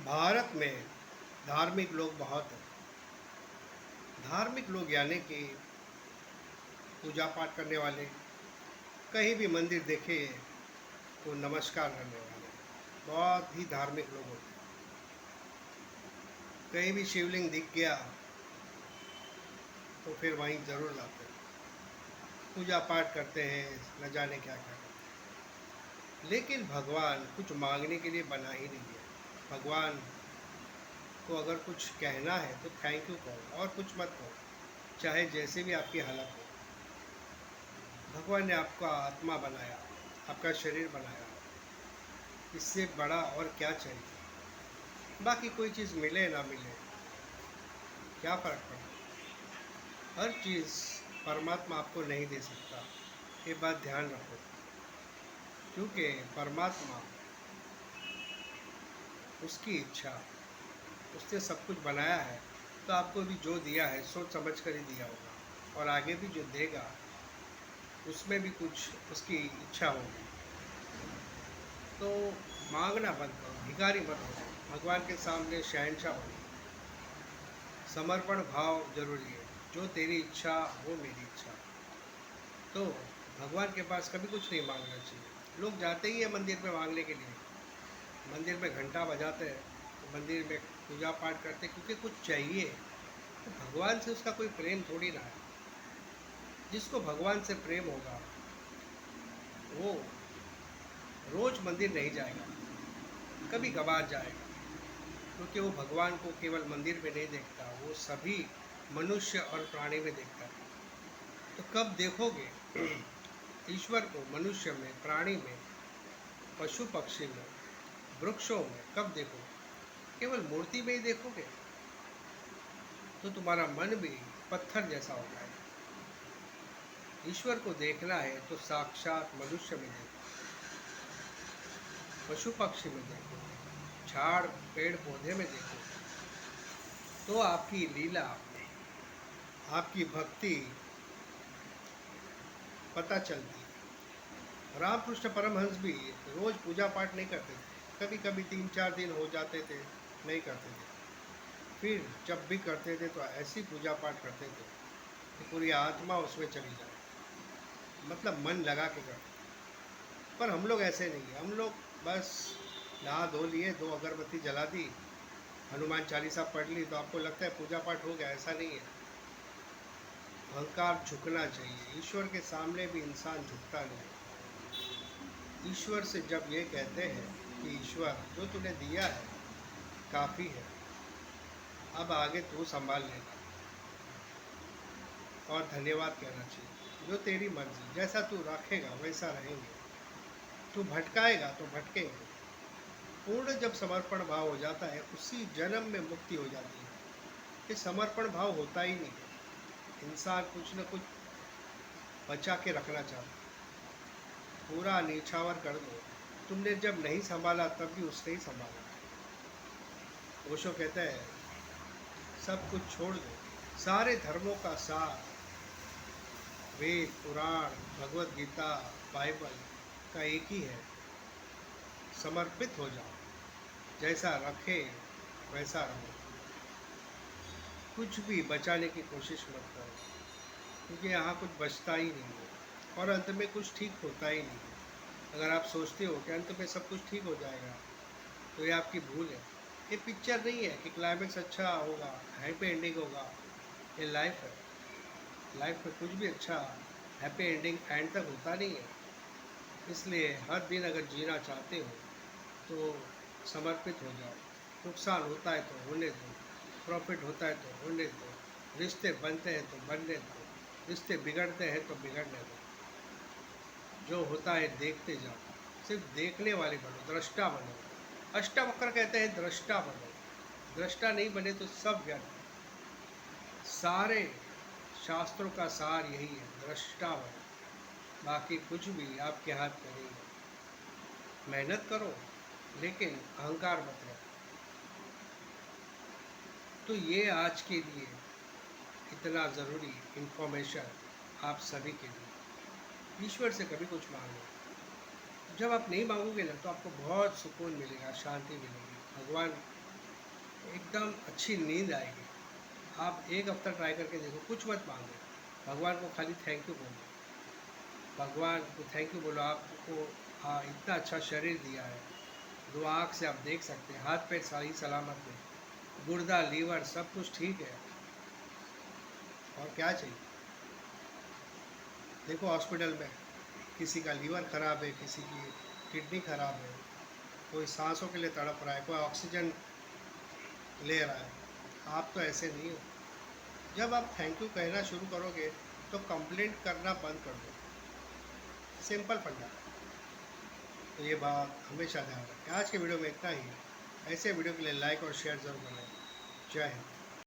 भारत में धार्मिक लोग बहुत हैं। धार्मिक लोग यानी कि पूजा पाठ करने वाले, कहीं भी मंदिर देखे तो नमस्कार करने वाले, बहुत ही धार्मिक लोग होते हैं। कहीं भी शिवलिंग दिख गया तो फिर वहीं ज़रूर जाते हैं, पूजा पाठ करते हैं, न जाने क्या क्या करते हैं। लेकिन भगवान कुछ मांगने के लिए बना ही नहीं है। भगवान को अगर कुछ कहना है तो थैंक यू कहो और कुछ मत कहो, चाहे जैसे भी आपकी हालत हो। भगवान ने आपका आत्मा बनाया, आपका शरीर बनाया, इससे बड़ा और क्या चाहिए। बाकी कोई चीज़ मिले ना मिले, क्या फ़र्क पड़ता। हर चीज़ परमात्मा आपको नहीं दे सकता, ये बात ध्यान रखो। क्योंकि परमात्मा, उसकी इच्छा, उसने सब कुछ बनाया है, तो आपको भी जो दिया है सोच समझ कर ही दिया होगा, और आगे भी जो देगा उसमें भी कुछ उसकी इच्छा होगी। तो मांगना बंद करो, भिखारी मत हो, भगवान के सामने शहंशाह बनो। समर्पण भाव जरूरी है, जो तेरी इच्छा वो मेरी इच्छा। तो भगवान के पास कभी कुछ नहीं मांगना चाहिए। लोग जाते ही है मंदिर में मांगने के लिए, मंदिर में घंटा बजाते हैं, तो मंदिर में पूजा पाठ करते हैं क्योंकि कुछ चाहिए। तो भगवान से उसका कोई प्रेम थोड़ी ना है। जिसको भगवान से प्रेम होगा वो रोज मंदिर नहीं जाएगा, कभी कभार जाएगा, क्योंकि वो भगवान को केवल मंदिर में नहीं देखता, वो सभी मनुष्य और प्राणी में देखता है। तो कब देखोगे ईश्वर को मनुष्य में, प्राणी में, पशु पक्षी में, वृक्षों में? कब देखोगे? केवल मूर्ति में ही देखोगे तो तुम्हारा मन भी पत्थर जैसा हो जाएगा। ईश्वर को देखना है तो साक्षात मनुष्य में देखो, पशु पक्षी में देखो, झाड़ पेड़ पौधे में देखो, तो आपकी लीला, आपकी भक्ति पता चलती है। रामकृष्ण परमहंस भी रोज पूजा पाठ नहीं करते थे, कभी कभी 3-4 दिन हो जाते थे नहीं करते थे। फिर जब भी करते थे तो ऐसी पूजा पाठ करते थे कि पूरी आत्मा उसमें चली जाए, मतलब मन लगा के करते। पर हम लोग ऐसे नहीं है। हम लोग बस नहा धो लिए, 2 अगरबत्ती जला दी, हनुमान चालीसा पढ़ ली, तो आपको लगता है पूजा पाठ हो गया। ऐसा नहीं है। अहंकार झुकना चाहिए। ईश्वर के सामने भी इंसान झुकता नहीं। ईश्वर से जब ये कहते हैं कि ईश्वर जो तूने दिया है काफ़ी है, अब आगे तू संभाल लेगा, और धन्यवाद कहना चाहिए। जो तेरी मर्जी, जैसा तू रखेगा वैसा रहेंगे, तू भटकाएगा तो भटकेंगे। पूर्ण जब समर्पण भाव हो जाता है, उसी जन्म में मुक्ति हो जाती है। ये समर्पण भाव होता ही नहीं है। इंसान कुछ न कुछ बचा के रखना चाहता है, पूरा नीछावर कर दो। तुमने जब नहीं संभाला तब भी उसने ही संभाला। ओशो कहते हैं सब कुछ छोड़ दो, सारे धर्मों का सार, वेद पुराण भगवत गीता बाइबल का एक ही है, समर्पित हो जाओ। जैसा रखे वैसा रहो, कुछ भी बचाने की कोशिश मत करो, क्योंकि यहाँ कुछ बचता ही नहीं है, और अंत में कुछ ठीक होता ही नहीं है। अगर आप सोचते हो कि अंत में सब कुछ ठीक हो जाएगा, तो ये आपकी भूल है। ये पिक्चर नहीं है कि क्लाइमेक्स अच्छा होगा, हैप्पी एंडिंग होगा। ये लाइफ है। लाइफ में कुछ भी अच्छा हैप्पी एंडिंग एंड तक होता नहीं है। इसलिए हर दिन अगर जीना चाहते हो तो समर्पित हो जाओ। नुकसान होता है तो होने दो, प्रॉफिट होता है तो होने दो, रिश्ते बनते हैं तो बनने दो, रिश्ते बिगड़ते हैं तो बिगड़ने दो। जो होता है देखते जाओ, सिर्फ देखने वाले बनो, दृष्टा बनो। अष्टावक्र कहते हैं दृष्टा बनो, दृष्टा नहीं बने तो सब व्यर्थ है। सारे शास्त्रों का सार यही है, दृष्टा बनो। बाकी कुछ भी आपके हाथ में नहीं है। मेहनत करो लेकिन अहंकार मत रखो। तो ये आज के लिए इतना ज़रूरी इन्फॉर्मेशन आप सभी के लिए। ईश्वर से कभी कुछ मांगो, जब आप नहीं मांगोगे ना तो आपको बहुत सुकून मिलेगा, शांति मिलेगी। भगवान एकदम अच्छी नींद आएगी। आप एक हफ्ता ट्राई करके देखो, कुछ मत मांगो, भगवान को खाली थैंक यू बोलो। भगवान को थैंक यू बोलो, आपको इतना अच्छा शरीर दिया है, दो आँख से आप देख सकते हैं, हाथ पैर सही सलामत है, गुर्दा लीवर सब कुछ ठीक है, और क्या चाहिए। देखो हॉस्पिटल में किसी का लीवर खराब है, किसी की किडनी खराब है, कोई सांसों के लिए तड़प रहा है, कोई ऑक्सीजन ले रहा है। आप तो ऐसे नहीं हो। जब आप थैंक यू कहना शुरू करोगे तो कंप्लेंट करना बंद कर दो। सिंपल फंडा। तो ये बात हमेशा ध्यान रखें। आज के वीडियो में इतना ही है। ऐसे वीडियो के लिए लाइक और शेयर जरूर करें। जय हिंद।